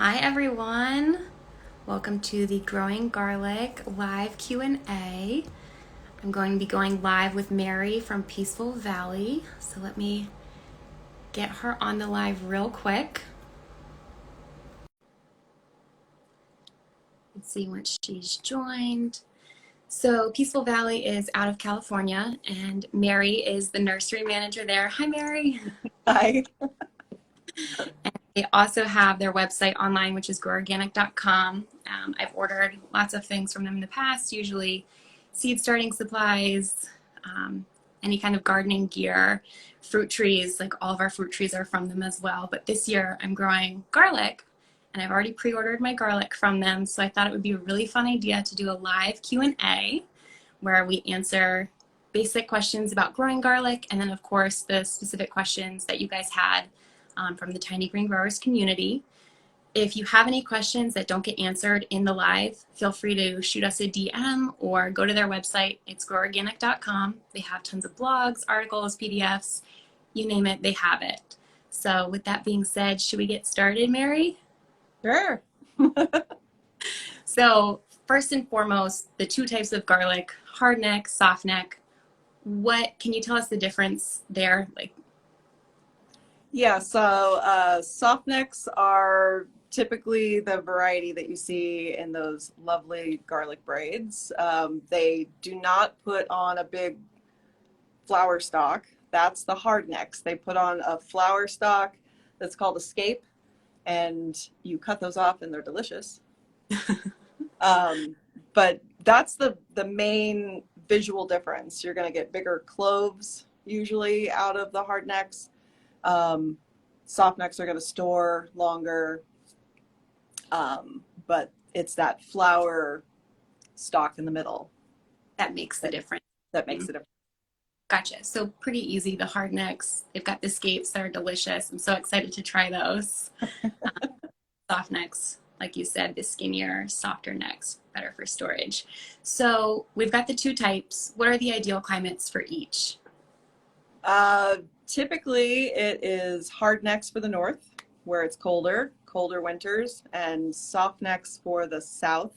Hi everyone. Welcome to the Growing Garlic live Q&A. I'm going to be going live with Mary from Peaceful Valley. So let me get her on the live real quick. Let's see when she's joined. So Peaceful Valley is out of California and Mary is the nursery manager there. Hi Mary. Hi. And they also have their website online, which is groworganic.com. I've ordered lots of things from them in the past, usually seed starting supplies, any kind of gardening gear, fruit trees, like all of our fruit trees are from them as well. But this year I'm growing garlic and I've already pre-ordered my garlic from them. So I thought it would be a really fun idea to do a live Q&A where we answer basic questions about growing garlic and then of course the specific questions that you guys had from the Tiny Green Growers community. If you have any questions that don't get answered in the live, feel free to shoot us a DM or go to their website. It's groworganic.com. They have tons of blogs, articles, PDFs, you name it, they have it. So with that being said, should we get started, Mary? Sure. So first and foremost, the two types of garlic, hardneck, softneck. What can you tell us the difference there? Yeah, so soft necks are typically the variety that you see in those lovely garlic braids. They do not put on a big flower stalk. That's the hard necks. They put on a flower stalk that's called a scape, and you cut those off and they're delicious. But that's the main visual difference. You're going to get bigger cloves usually out of the hard necks. Um, Soft necks are going to store longer, but it's that flower stalk in the middle That makes the that, difference. that makes it. Gotcha. So pretty easy. The hard necks, they've got the scapes that are delicious. I'm so excited to try those. Soft necks, like you said, the skinnier, softer necks, better for storage. So we've got the two types. What are the ideal climates for each? Uh, Typically, it is hard necks for the north, where it's colder winters, and soft necks for the south,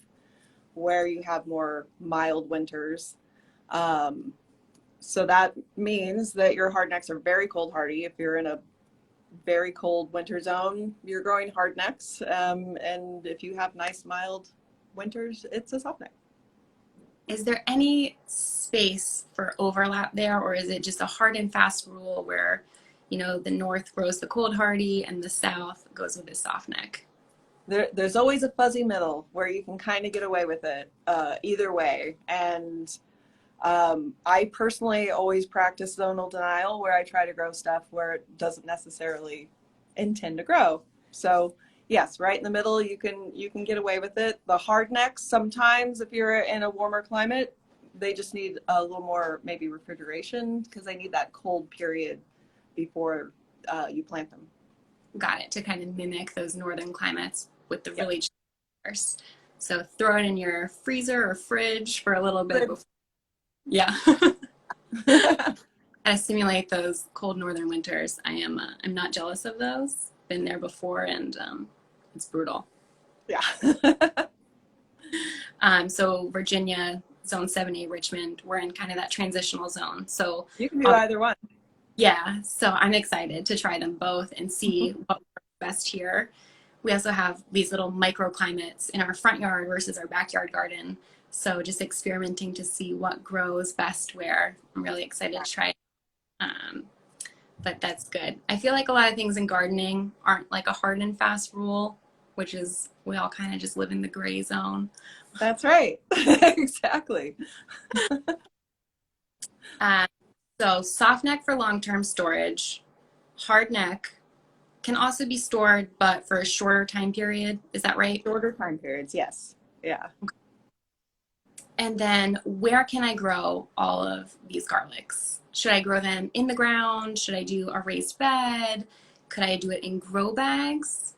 where you have more mild winters. Um, so that means that your hard necks are very cold hardy. If you're in a very cold winter zone, you're growing hard necks. And if you have nice mild winters, it's a soft neck. Is there any space for overlap there, or is it just a hard and fast rule where, the north grows the cold hardy and the south goes with the soft neck? There's always a fuzzy middle where you can kind of get away with it either way. And I personally always practice zonal denial, where I try to grow stuff where it doesn't necessarily intend to grow. So yes, right in the middle, you can get away with it. The hard necks, sometimes if you're in a warmer climate, they just need a little more maybe refrigeration because they need that cold period before you plant them. Got it, to kind of mimic those northern climates with the Yep. really chilly winters. So throw it in your freezer or fridge for a little bit Good. before. Yeah. I simulate those cold northern winters. I'm not jealous of those. Been there before, and it's brutal. Yeah. So Virginia, Zone 7A, Richmond, we're in kind of that transitional zone. So You can do either one. yeah, so I'm excited to try them both and see what works best here. We also have these little microclimates in our front yard versus our backyard garden. So just experimenting to see what grows best where. I'm really excited to try it. Um, but that's good. I feel like a lot of things in gardening aren't like a hard and fast rule, which is we all kind of just live in the gray zone. That's right. Exactly. Uh, so soft neck for long-term storage, hard neck can also be stored, but for a shorter time period. Is that right? Shorter time periods, yes. Yeah. And then where can I grow all of these garlics? Should I grow them in the ground? Should I do a raised bed? Could I do it in grow bags?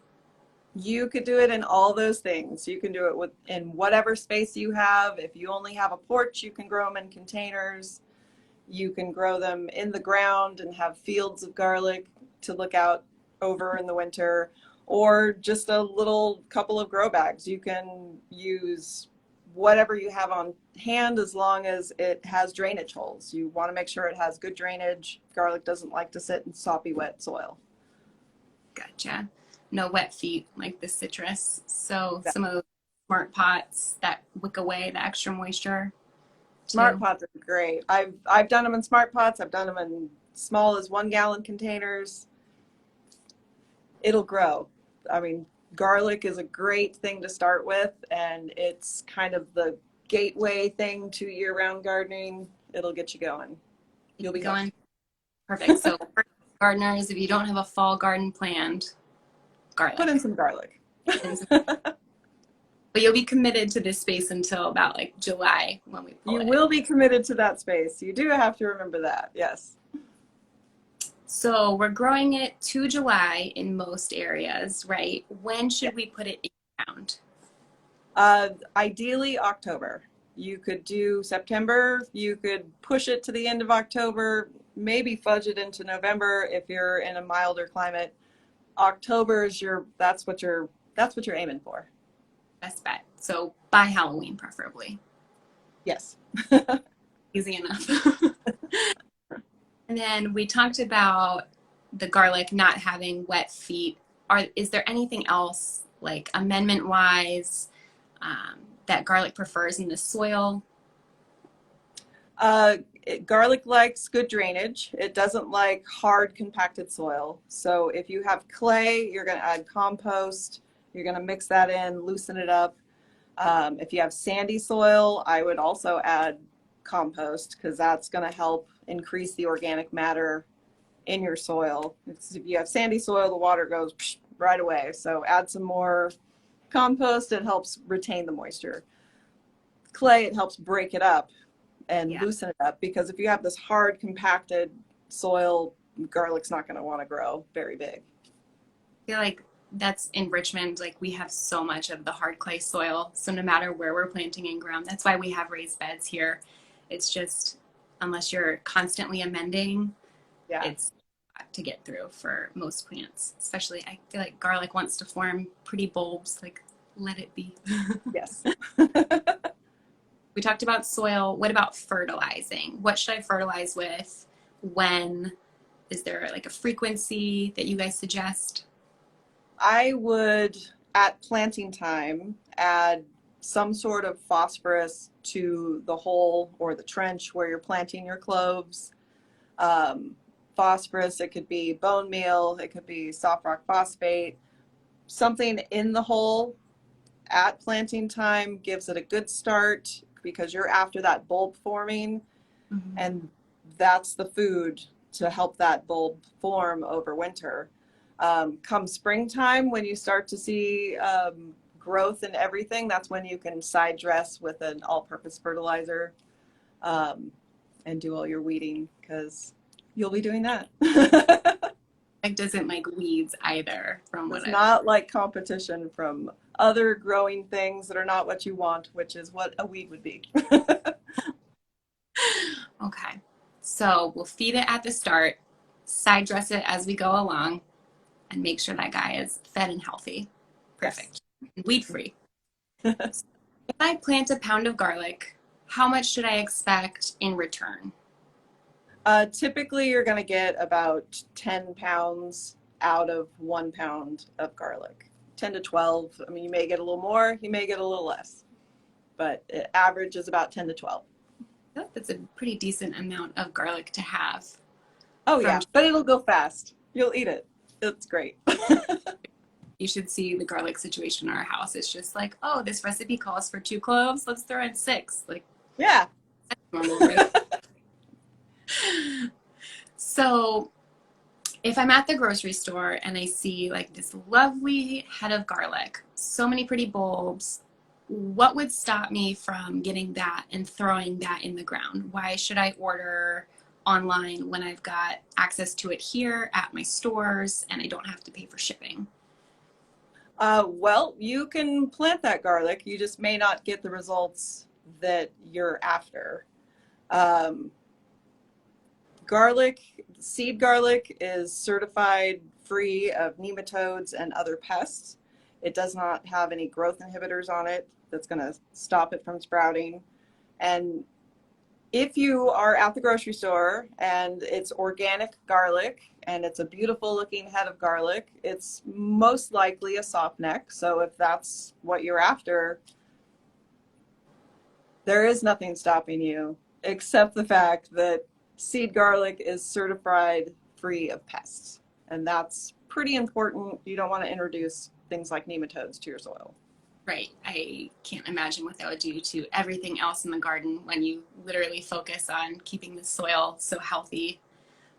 You could do it in all those things. You can do it in whatever space you have. If you only have a porch, you can grow them in containers. You can grow them in the ground and have fields of garlic to look out over in the winter. or just a little couple of grow bags. You can use whatever you have on hand as long as it has drainage holes. You want to make sure it has good drainage. Garlic doesn't like to sit in soppy, wet soil. Gotcha. No wet feet like the citrus. So some of those smart pots that wick away the extra moisture Smart too. pots are great. I've done them in smart pots. I've done them in small as 1 gallon containers. It'll grow. I mean, garlic is a great thing to start with, and it's kind of the gateway thing to year-round gardening. It'll get you going. You'll be Going hooked. perfect. So for gardeners, if you don't have a fall garden planned, Put in garlic. some garlic. But you'll be committed to this space until about like July when we pull You it. will be committed to that space. You do have to remember that. Yes. So we're growing it to July in most areas, right? When should we put it in the ground? Ideally October. You could do September. You could push it to the end of October, maybe fudge it into November if you're in a milder climate. October is that's what you're aiming for. Best bet. So by Halloween, preferably. Yes. Easy enough. And then we talked about the garlic not having wet feet. Is there anything else, like amendment-wise, that garlic prefers in the soil? Garlic likes good drainage. It doesn't like hard compacted soil. So if you have clay, you're going to add compost. You're going to mix that in, loosen it up. If you have sandy soil, I would also add compost because that's going to help increase the organic matter in your soil. If you have sandy soil, the water goes right away. So add some more compost. It helps retain the moisture. Clay, it helps break it up and loosen it up, because if you have this hard compacted soil, garlic's not going to want to grow very big. I feel like that's in Richmond, like we have so much of the hard clay soil. So no matter where we're planting in ground, that's why we have raised beds here. It's just, unless you're constantly amending, it's to get through for most plants. Especially, I feel like garlic wants to form pretty bulbs, like let it be. Yes. We talked about soil. What about fertilizing? What should I fertilize with? When? Is there like a frequency that you guys suggest? I would, at planting time, add some sort of phosphorus to the hole or the trench where you're planting your cloves. Phosphorus, it could be bone meal, it could be soft rock phosphate. Something in the hole at planting time gives it a good start, because you're after that bulb forming, and that's the food to help that bulb form over winter. Come springtime, when you start to see growth in everything, that's when you can side dress with an all-purpose fertilizer and do all your weeding, because you'll be doing that. It doesn't like weeds either, from what it's not like competition from other growing things that are not what you want, which is what a weed would be. Okay, so we'll feed it at the start, side dress it as we go along, and make sure that guy is fed and healthy. Perfect. Yes. Weed free. If I plant a pound of garlic, how much should I expect in return? Typically, you're going to get about 10 pounds out of 1 pound of garlic. 10 to 12. I mean, you may get a little more, you may get a little less, but it averages about 10 to 12. That's a pretty decent amount of garlic to have. Oh, yeah, but it'll go fast. You'll eat it. It's great. You should see the garlic situation in our house. It's just like, oh, this recipe calls for 2 cloves. Let's throw in 6. Like, yeah, that's normal, right? So if I'm at the grocery store and I see like this lovely head of garlic, so many pretty bulbs, what would stop me from getting that and throwing that in the ground? Why should I order online when I've got access to it here at my stores and I don't have to pay for shipping? Well, you can plant that garlic. You just may not get the results that you're after. Garlic, seed garlic is certified free of nematodes and other pests. It does not have any growth inhibitors on it that's going to stop it from sprouting. And if you are at the grocery store and it's organic garlic and it's a beautiful looking head of garlic, it's most likely a softneck. So if that's what you're after, there is nothing stopping you except the fact that seed garlic is certified free of pests. And that's pretty important. You don't want to introduce things like nematodes to your soil. Right. I can't imagine what that would do to everything else in the garden when you literally focus on keeping the soil so healthy.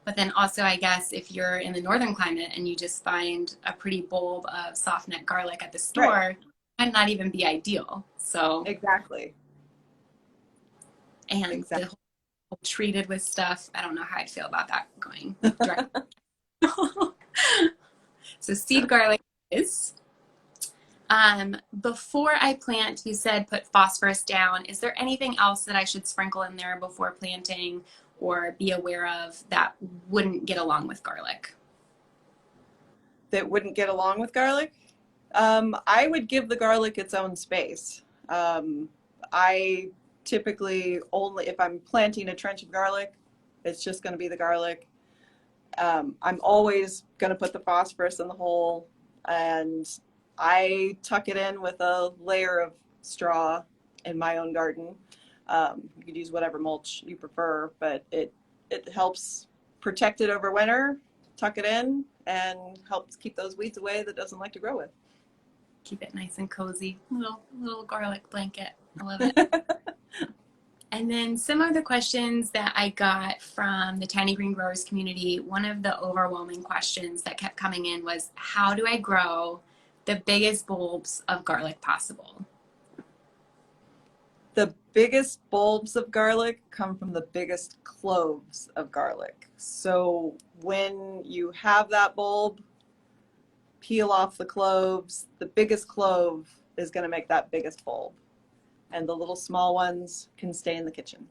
But then also, I guess, if you're in the northern climate and you just find a pretty bulb of softneck garlic at the store, Right. might not even be ideal. So, Exactly. and Exactly. the whole treated with stuff, I don't know how I'd feel about that going dry. So seed garlic is. Before I plant, you said put phosphorus down. Is there anything else that I should sprinkle in there before planting or be aware of that wouldn't get along with garlic? That wouldn't get along with garlic? I would give the garlic its own space. I typically only, if I'm planting a trench of garlic, it's just going to be the garlic. I'm always going to put the phosphorus in the hole, and I tuck it in with a layer of straw in my own garden. You could use whatever mulch you prefer, but it helps protect it over winter, tuck it in, and helps keep those weeds away that doesn't like to grow with. Keep it nice and cozy. Little garlic blanket. I love it. And then some of the questions that I got from the Tiny Green Growers community, one of the overwhelming questions that kept coming in was, how do I grow the biggest bulbs of garlic possible? The biggest bulbs of garlic come from the biggest cloves of garlic. So when you have that bulb, peel off the cloves. The biggest clove is going to make that biggest bulb. And the little small ones can stay in the kitchen.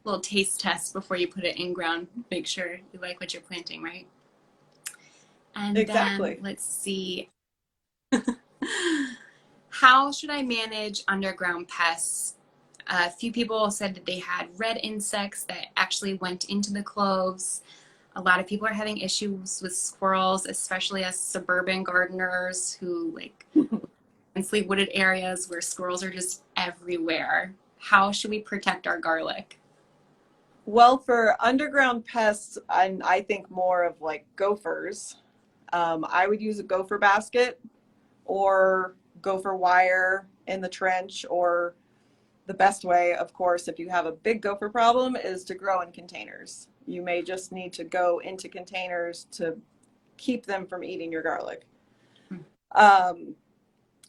Little taste test before you put it in ground. Make sure you like what you're planting, right? And Exactly. then let's see. How should I manage underground pests? A few people said that they had red insects that actually went into the cloves. A lot of people are having issues with squirrels, especially as suburban gardeners who like densely wooded areas where squirrels are just everywhere. How should we protect our garlic? Well, for underground pests, I think more of like gophers. I would use a gopher basket or gopher wire in the trench, or the best way, of course, if you have a big gopher problem, is to grow in containers. You may just need to go into containers to keep them from eating your garlic.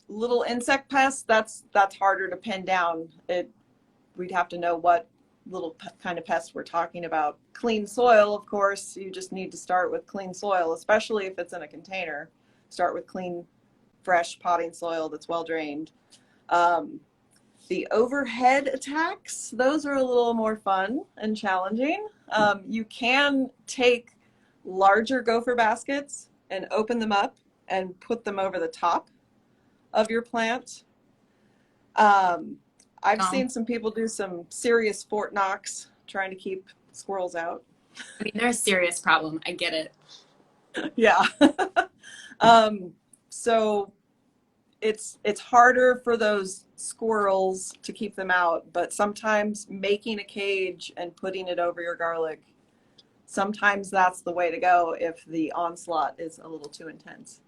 Little insect pests, that's harder to pin down. We'd have to know what little kind of pests we're talking about. Clean soil, of course, you just need to start with clean soil, especially if it's in a container. Start with clean, fresh potting soil that's well drained. The overhead attacks, those are a little more fun and challenging. You can take larger gopher baskets and open them up and put them over the top of your plant. I've seen some people do some serious Fort Knox trying to keep squirrels out. I mean, they're a serious problem. I get it. Yeah. So it's harder for those squirrels to keep them out, but sometimes making a cage and putting it over your garlic, sometimes that's the way to go if the onslaught is a little too intense.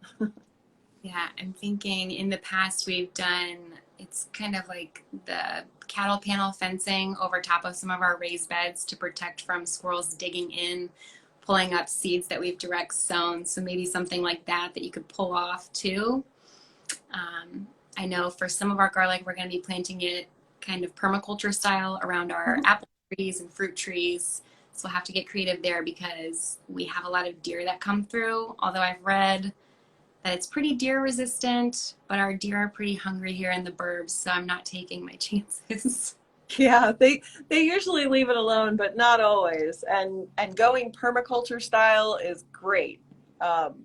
Yeah, I'm thinking in the past we've done, it's kind of like the cattle panel fencing over top of some of our raised beds to protect from squirrels digging in, pulling up seeds that we've direct sown. So maybe something like that you could pull off too. I know for some of our garlic, we're going to be planting it kind of permaculture style around our apple trees and fruit trees. So we'll have to get creative there because we have a lot of deer that come through. Although I've read that it's pretty deer resistant, but our deer are pretty hungry here in the burbs, so I'm not taking my chances. Yeah, they usually leave it alone, but not always. And going permaculture style is great. Um,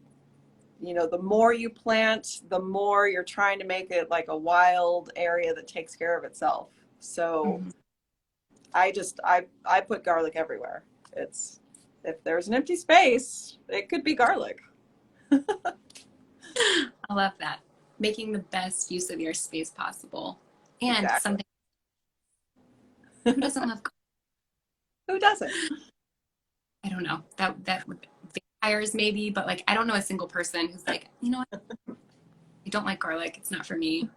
the more you plant, the more you're trying to make it like a wild area that takes care of itself. So Mhm. I put garlic everywhere. It's if there's an empty space, it could be garlic. I love that. Making the best use of your space possible. And Exactly. something, who doesn't love, Who doesn't? I don't know, that would, vampires maybe, but like, I don't know a single person who's like, you know what, I don't like garlic. It's not for me.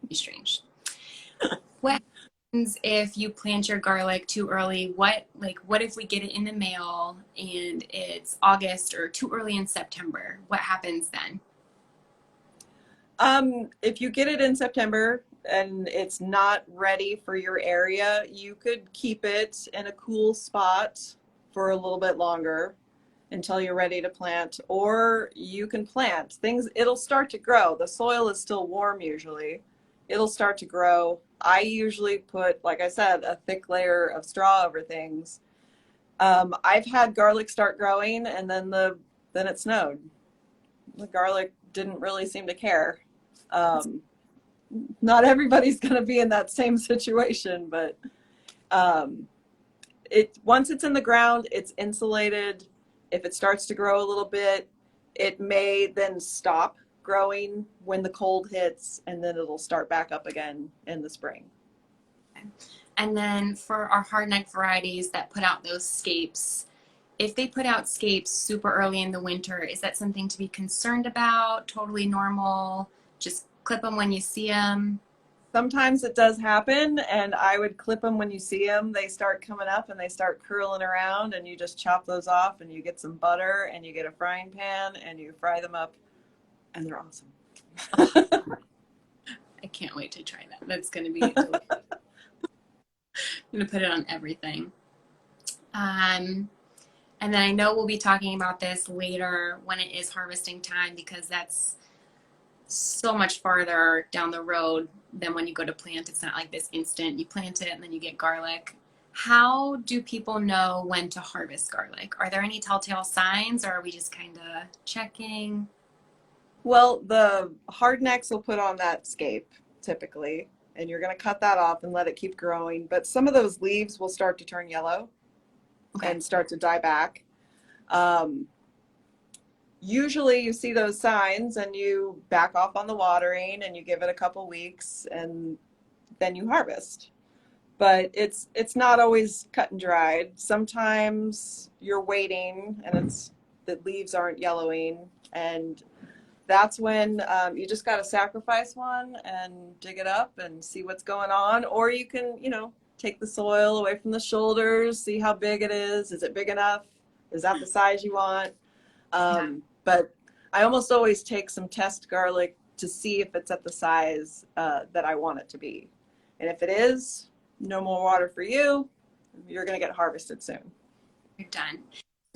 It's strange. What happens if you plant your garlic too early? What if we get it in the mail and it's August or too early in September? What happens then? If you get it in September and it's not ready for your area, you could keep it in a cool spot for a little bit longer until you're ready to plant, or you can plant things. It'll start to grow. The soil is still warm usually. It'll start to grow. I usually put, like I said, a thick layer of straw over things. I've had garlic start growing and then it snowed. The garlic didn't really seem to care. Um, Not everybody's going to be in that same situation, but um, it once it's in the ground, it's insulated. If it starts to grow a little bit, it may then stop growing when the cold hits, and then it'll start back up again in the spring. And then for our hardneck varieties that put out those scapes, if they put out scapes super early in the winter, is that something to be concerned about? Totally normal? Just clip them when you see them? Sometimes it does happen, and I would clip them when you see them. They start coming up and they start curling around, and you just chop those off, and you get some butter, and you get a frying pan, and you fry them up, and they're awesome. Oh, I can't wait to try that. That's going to be delicious. I'm going to put it on everything. Um, and then I know we'll be talking about this later when it is harvesting time because that's so much farther down the road than when you go to plant. It's not like this instant. You plant it and then you get garlic. How do people know when to harvest garlic? Are there any telltale signs or are we just kind of checking? Well, the hardnecks will put on that scape typically, and you're going to cut that off and let it keep growing. But some of those leaves will start to turn yellow Okay. and start to die back. Um, Usually you see those signs and you back off on the watering and you give it a couple weeks and then you harvest. But it's not always cut and dried. Sometimes you're waiting and it's the leaves aren't yellowing, and that's when you just got to sacrifice one and dig it up and see what's going on. Or you can, take the soil away from the shoulders, see how big it is. Is it big enough? Is that the size you want? Yeah. But I almost always take some test garlic to see if it's at the size that I want it to be. And if it is, no more water for you. You're going to get harvested soon. You're done.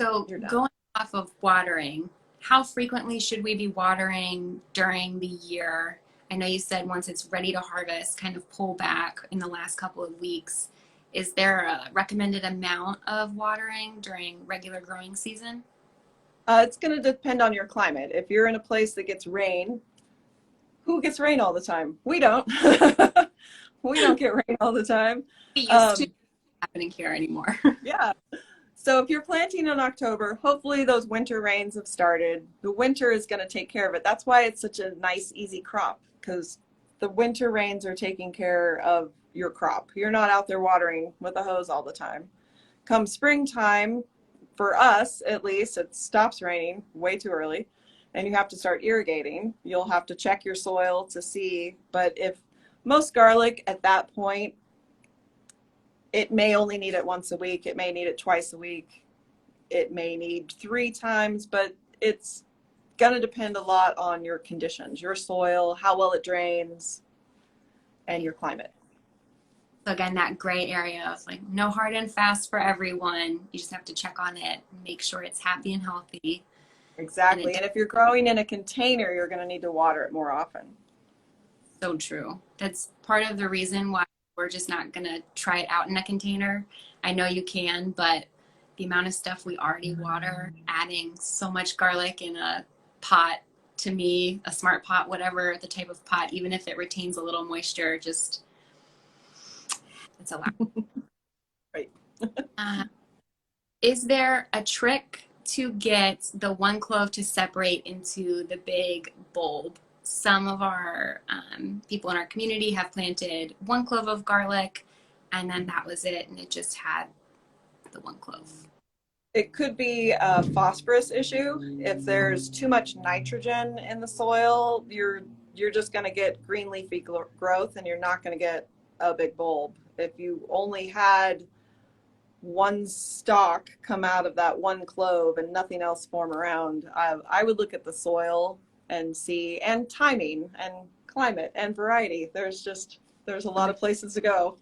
So You're done. going off of watering, how frequently should we be watering during the year? I know you said once it's ready to harvest, kind of pull back in the last couple of weeks. Is there a recommended amount of watering during regular growing season? It's going to depend on your climate. If you're in a place that gets rain, who gets rain all the time? We don't. We don't get rain all the time. It used to Um, be happening here anymore. yeah. So if you're planting in October, hopefully those winter rains have started. The winter is going to take care of it. That's why it's such a nice, easy crop, because the winter rains are taking care of your crop. You're not out there watering with a hose all the time. Come springtime, for us at least, it stops raining way too early and you have to start irrigating. You'll have to check your soil to see, but if most garlic at that point, it may only need it once a week, it may need it twice a week, it may need 3 times, but it's going to depend a lot on your conditions, your soil, how well it drains, and your climate. So again, that gray area of like no hard and fast for everyone. You just have to check on it, make sure it's happy and healthy. And Exactly. it's And if you're growing in a container, you're going to need to water it more often. so true. That's part of the reason why we're just not going to try it out in a container. I know you can, but the amount of stuff we already water, adding so much garlic in a pot, to me, a smart pot, whatever the type of pot, even if it retains a little moisture, just it's a lot. Right. Uh, is there a trick to get the one clove to separate into the big bulb? Some of our people in our community have planted one clove of garlic, and then that was it, and it just had the one clove. It could be a phosphorus issue. If there's too much nitrogen in the soil, you're just going to get green leafy growth, and you're not going to get a big bulb. If you only had one stalk come out of that one clove and nothing else form around, I would look at the soil and see, and timing and climate and variety. There's a lot of places to go.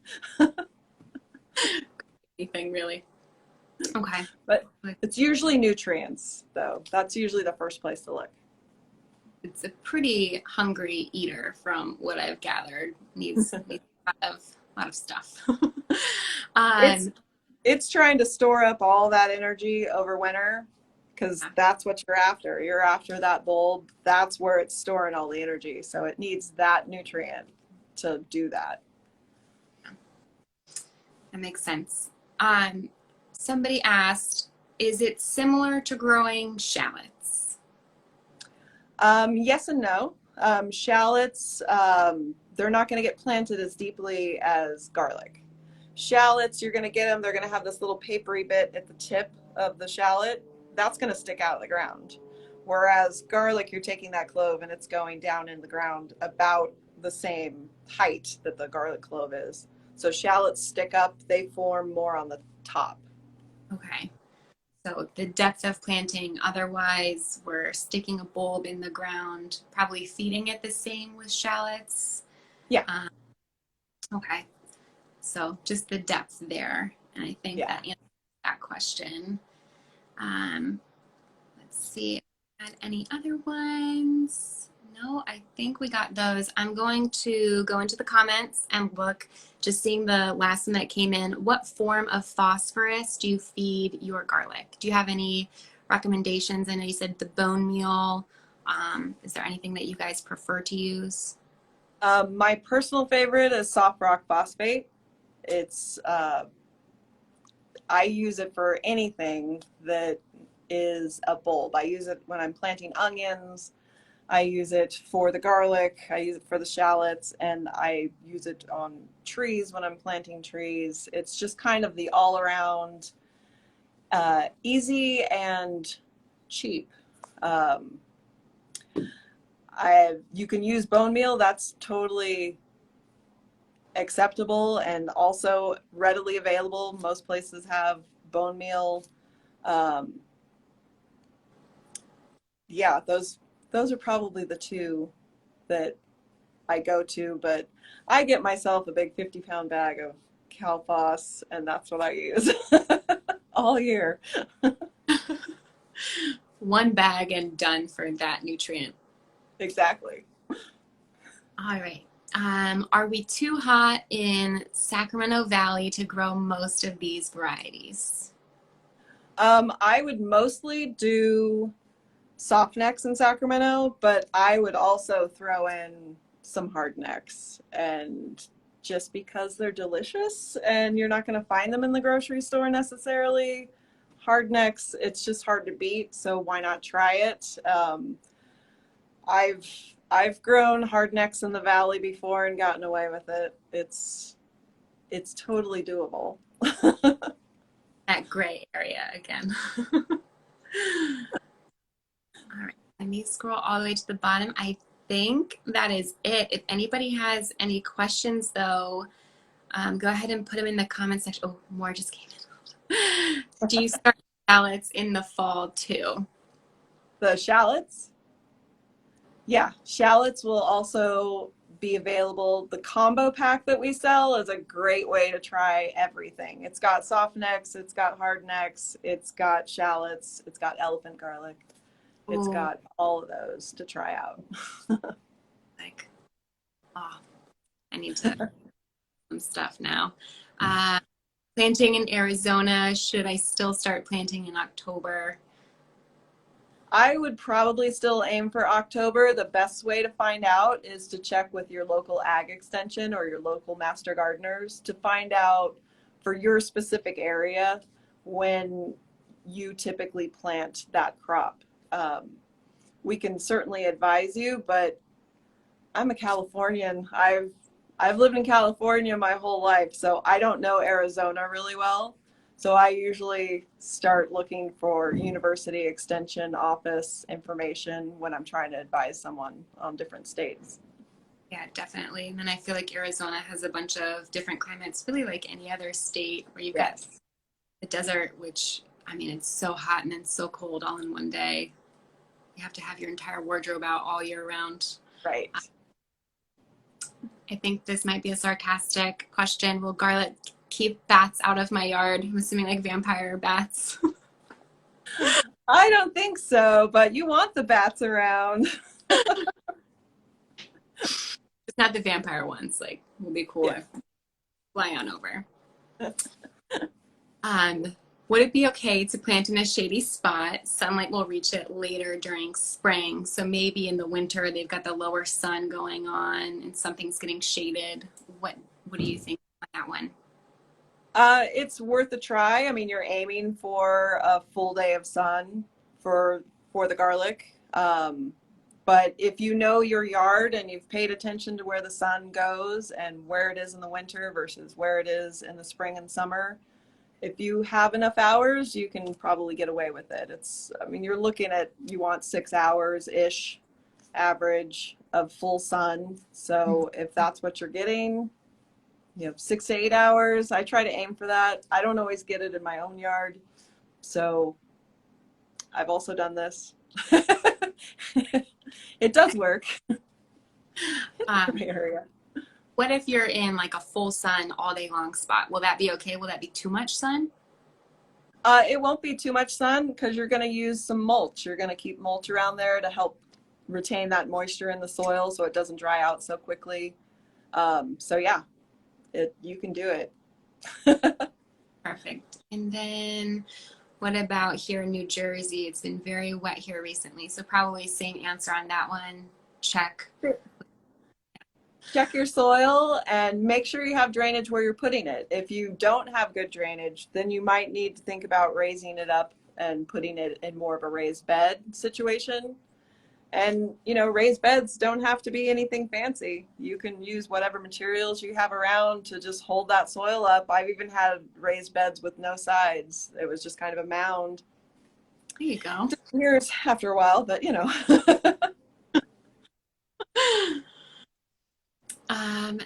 Anything really. Okay. But it's usually nutrients, though. That's usually the first place to look. It's a pretty hungry eater from what I've gathered. Needs a lot of stuff. It's trying to store up all that energy over winter, because that's what you're after. You're after that bulb. That's where it's storing all the energy. So it needs that nutrient to do that. That makes sense. Somebody asked, is it similar to growing shallots? Yes and no. Shallots, they're not going to get planted as deeply as garlic. Shallots, you're going to get them, they're going to have this little papery bit at the tip of the shallot. That's going to stick out of the ground. Whereas garlic, you're taking that clove and it's going down in the ground about the same height that the garlic clove is. So shallots stick up, they form more on the top. Okay. So the depth of planting, otherwise we're sticking a bulb in the ground, probably feeding it the same with shallots. Yeah. Okay. So just the depth there. And I think that answers that question. Let's see if I had any other ones. No, I think we got those. I'm going to go into the comments and look, just seeing the last one that came in. What form of phosphorus do you feed your garlic? Do you have any recommendations? I know you said the bone meal. Is there anything that you guys prefer to use? My personal favorite is soft rock phosphate. It's I use it for anything that is a bulb. I use it when I'm planting onions. I use it for the garlic. I use it for the shallots, and I use it on trees when I'm planting trees. It's just kind of the all-around easy and cheap. You can use bone meal. That's totally acceptable and also readily available. Most places have bone meal. Yeah, those are probably the two that I go to, but I get myself a big 50-pound bag of Calphos, and that's what I use all year. One bag and done for that nutrient. Exactly. All right. Are we too hot in Sacramento Valley to grow most of these varieties? I would mostly do softnecks in Sacramento, but I would also throw in some hardnecks, and just because they're delicious and you're not going to find them in the grocery store necessarily. Hardnecks, it's just hard to beat, so why not try it? I've grown hardnecks in the valley before and gotten away with it. It's totally doable. That gray area again. All right, let me scroll all the way to the bottom. I think that is it. If anybody has any questions, though, go ahead and put them in the comment section. Oh, more just came in. Do you start shallots in the fall too? The shallots? Yeah, shallots will also be available. The combo pack that we sell is a great way to try everything. It's got soft necks, it's got hard necks, it's got shallots, it's got elephant garlic. It's got all of those to try out. Like, oh, I need to some stuff now. Uh, Planting in Arizona, should I still start planting in October? I would probably still aim for October. The best way to find out is to check with your local ag extension or your local master gardeners to find out for your specific area when you typically plant that crop. We can certainly advise you, but I'm a Californian. I've lived in California my whole life, so I don't know Arizona really well. So I usually start looking for university extension office information when I'm trying to advise someone on different states. Yeah, definitely. And then I feel like Arizona has a bunch of different climates, really like any other state where you've got Yes. the desert, which I mean, it's so hot and then so cold all in one day. You have to have your entire wardrobe out all year round. Right. I think this might be a sarcastic question. Will garlic keep bats out of my yard? I'm assuming like vampire bats. I don't think so, but you want the bats around. It's not the vampire ones. Like, will be cool Yeah. if fly on over. Would it be okay to plant in a shady spot? Sunlight will reach it later during spring. So maybe in the winter they've got the lower sun going on and something's getting shaded. What do you think on that one? It's worth a try. I mean, you're aiming for a full day of sun for the garlic. But if you know your yard and you've paid attention to where the sun goes and where it is in the winter versus where it is in the spring and summer, if you have enough hours, you can probably get away with it. I mean, you're looking at, you want 6 hours-ish average of full sun. So if that's what you're getting, 6 to 8 hours. I try to aim for that. I don't always get it in my own yard. So I've also done this. It does work. Area. What if you're in like a full sun all day long spot? Will that be okay? Will that be too much sun? It won't be too much sun because you're going to use some mulch. You're going to keep mulch around there to help retain that moisture in the soil so it doesn't dry out so quickly. So yeah, you can do it. Perfect. And then what about here in New Jersey? It's been very wet here recently. So probably same answer on that one. Check. Check your soil and make sure you have drainage where you're putting it. If you don't have good drainage, then you might need to think about raising it up and putting it in more of a raised bed situation. And, raised beds don't have to be anything fancy. You can use whatever materials you have around to just hold that soil up. I've even had raised beds with no sides. It was just kind of a mound. There you go. Years after a while, but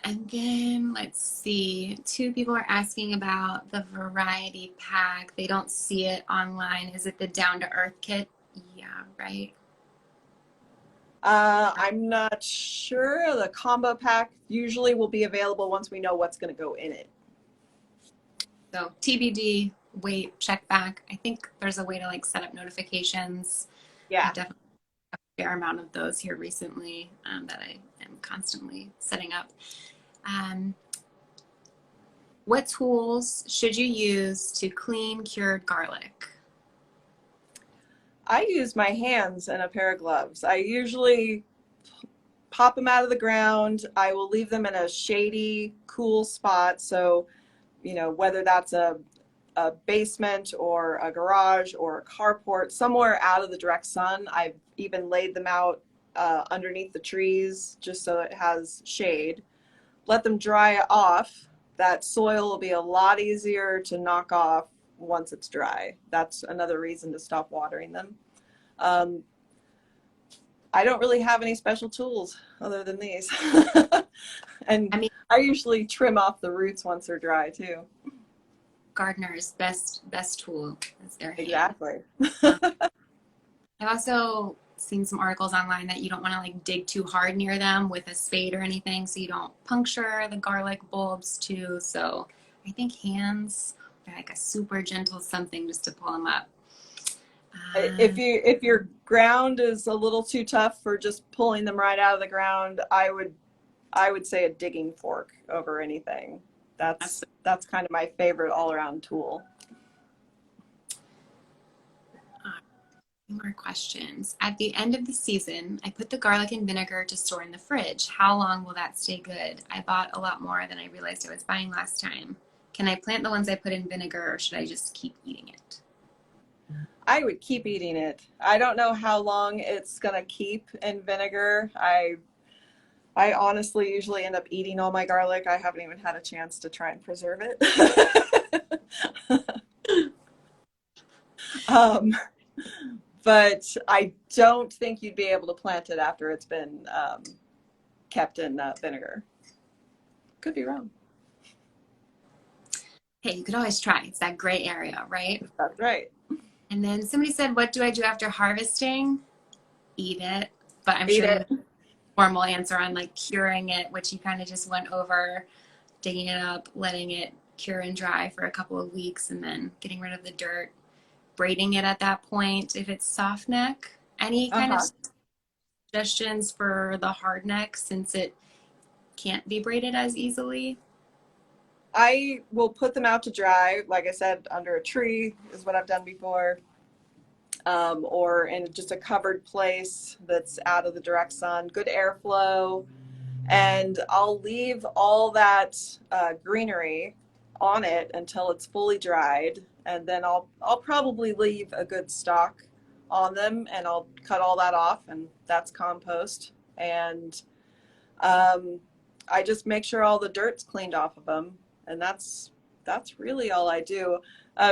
And then let's see. Two people are asking about the variety pack. They don't see it online. Is it the Down to Earth kit? Yeah, right. I'm not sure. The combo pack usually will be available once we know what's going to go in it. So TBD, wait, check back. I think there's a way to like set up notifications. Yeah. I've definitely a fair amount of those here recently that I am constantly setting up. What tools should you use to clean cured garlic? I use my hands and a pair of gloves. I usually pop them out of the ground. I will leave them in a shady, cool spot. So, whether that's a basement or a garage or a carport, somewhere out of the direct sun. I've even laid them out underneath the trees just so it has shade. Let them dry off. That soil will be a lot easier to knock off once it's dry. That's another reason to stop watering them. I don't really have any special tools other than these. And I usually trim off the roots once they're dry too. Gardener's best tool is their hand. Exactly. I've also seen some articles online that you don't want to like dig too hard near them with a spade or anything, so you don't puncture the garlic bulbs too. So I think hands are like a super gentle something just to pull them up. If your ground is a little too tough for just pulling them right out of the ground, I would say a digging fork over anything. That's kind of my favorite all-around tool. More questions. At the end of the season, I put the garlic and vinegar to store in the fridge. How long will that stay good? I bought a lot more than I realized I was buying last time. Can I plant the ones I put in vinegar, or should I just keep eating it? I would keep eating it. I don't know how long it's gonna keep in vinegar. I honestly usually end up eating all my garlic. I haven't even had a chance to try and preserve it. um, but I don't think you'd be able to plant it after it's been kept in vinegar. Could be wrong. Hey, you could always try. It's that gray area, right? That's right. And then somebody said, what do I do after harvesting? Eat it. But I'm Eat sure it. the formal answer on like curing it, which you kind of just went over, digging it up, letting it cure and dry for a couple of weeks, and then getting rid of the dirt, braiding it at that point. If it's soft neck, any kind of Uh-huh. suggestions for the hard neck since it can't be braided as easily? I will put them out to dry, like I said, under a tree is what I've done before, or in just a covered place that's out of the direct sun, good airflow, and I'll leave all that greenery on it until it's fully dried, and then I'll probably leave a good stalk on them, and I'll cut all that off, and that's compost. And I just make sure all the dirt's cleaned off of them, and that's really all I do.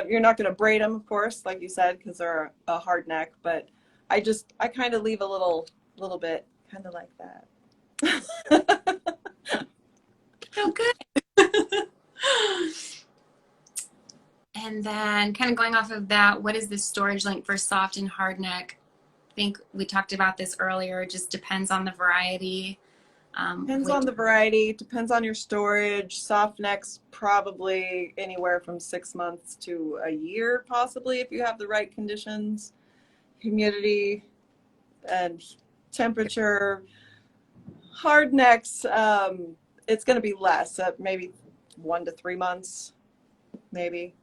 You're not going to braid them, of course, like you said, because they're a hard neck, but I kind of leave a little bit, kind of like that. Oh, good. And then kind of going off of that, what is the storage length for soft and hard neck? I think we talked about this earlier. It just depends on the variety. Depends on the variety, depends on your storage. Soft necks probably anywhere from 6 months to a year, possibly, if you have the right conditions, humidity and temperature. Hard necks, it's going to be less, maybe 1 to 3 months, maybe.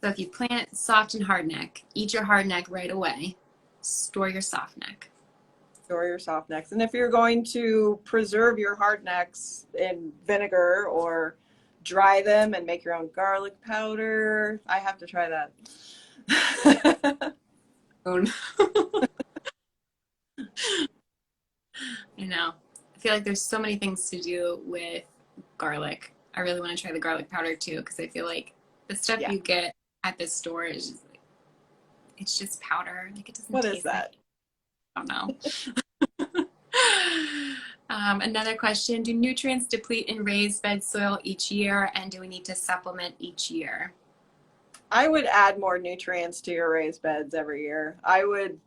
So if you plant soft and hard neck, eat your hard neck right away. Store your soft neck. Store your soft necks. And if you're going to preserve your hard necks in vinegar or dry them and make your own garlic powder, I have to try that. I know. I feel like there's so many things to do with garlic. I really want to try the garlic powder too, because I feel like the stuff Yeah. you get at the store is just like, it's just powder. Like it doesn't What taste is that? like, I don't know. Another question, do nutrients deplete in raised bed soil each year, and do we need to supplement each year? I would add more nutrients to your raised beds every year. I would,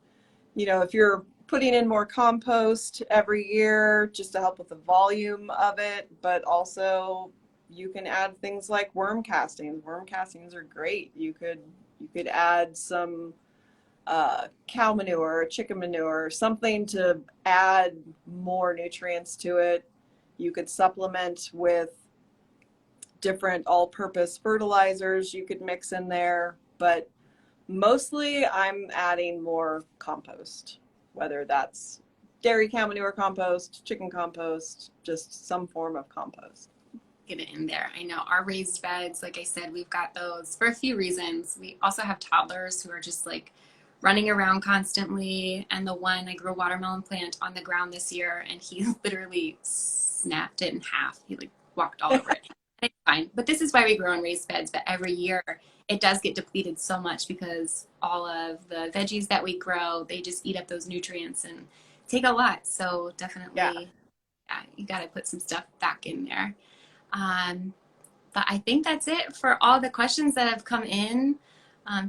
if you're putting in more compost every year just to help with the volume of it, but also you can add things like worm castings. Worm castings are great. You could add some cow manure, chicken manure, something to add more nutrients to it. You could supplement with different all-purpose fertilizers you could mix in there, but mostly I'm adding more compost, whether that's dairy cow manure compost, chicken compost, just some form of compost. Get it in there. I know our raised beds, like I said, we've got those for a few reasons. We also have toddlers who are just like running around constantly. And the one, I grew a watermelon plant on the ground this year and he literally snapped it in half. He like walked all over it. It's fine. But this is why we grow in raised beds. But every year it does get depleted so much because all of the veggies that we grow, they just eat up those nutrients and take a lot. So definitely, yeah, you got to put some stuff back in there. But I think that's it for all the questions that have come in.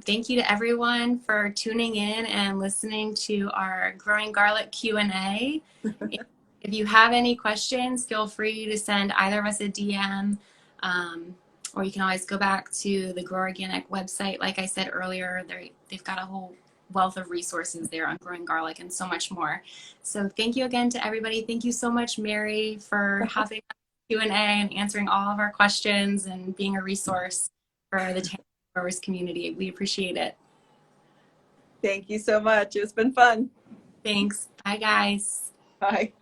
Thank you to everyone for tuning in and listening to our Growing Garlic Q&A. If you have any questions, feel free to send either of us a DM, or you can always go back to the Grow Organic website. Like I said earlier, they've got a whole wealth of resources there on growing garlic and so much more. So thank you again to everybody. Thank you so much, Mary, for having us Q&A and answering all of our questions and being a resource for the tanning growers community. We appreciate it. Thank you so much. It's been fun. Thanks. Bye, guys. Bye.